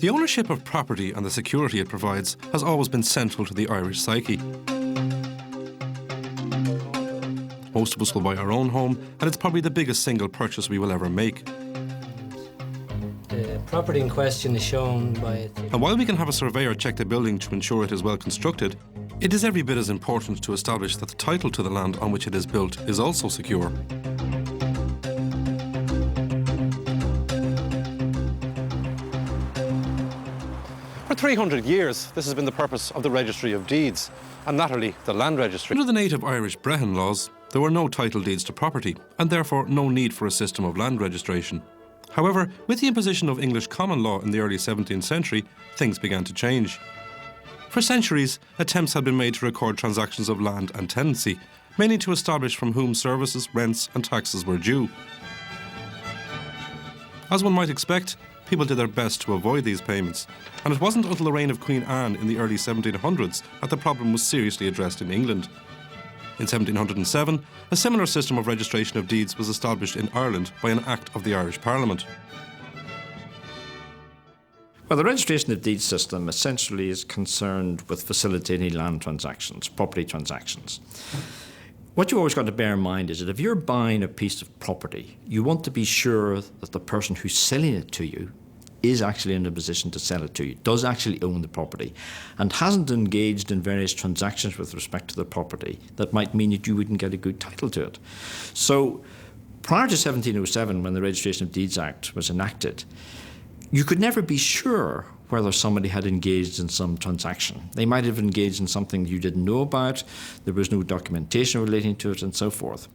The ownership of property and the security it provides has always been central to the Irish psyche. Most of us will buy our own home, and it's probably the biggest single purchase we will ever make. The property in question is shown by... And while we can have a surveyor check the building to ensure it is well constructed, it is every bit as important to establish that the title to the land on which it is built is also secure. For 300 years, this has been the purpose of the Registry of Deeds, and latterly the Land Registry. Under the native Irish Brehon laws, there were no title deeds to property, and therefore no need for a system of land registration. However, with the imposition of English common law in the early 17th century, things began to change. For centuries, attempts had been made to record transactions of land and tenancy, mainly to establish from whom services, rents and taxes were due. As one might expect, people did their best to avoid these payments, and it wasn't until the reign of Queen Anne in the early 1700s that the problem was seriously addressed in England. In 1707, a similar system of registration of deeds was established in Ireland by an Act of the Irish Parliament. Well, the registration of deeds system essentially is concerned with facilitating land transactions, property transactions. What you always got to bear in mind is that if you're buying a piece of property, you want to be sure that the person who's selling it to you is actually in a position to sell it to you, does actually own the property, and hasn't engaged in various transactions with respect to the property that might mean that you wouldn't get a good title to it. So prior to 1707, when the Registration of Deeds Act was enacted, you could never be sure whether somebody had engaged in some transaction. They might have engaged in something you didn't know about, there was no documentation relating to it, and so forth.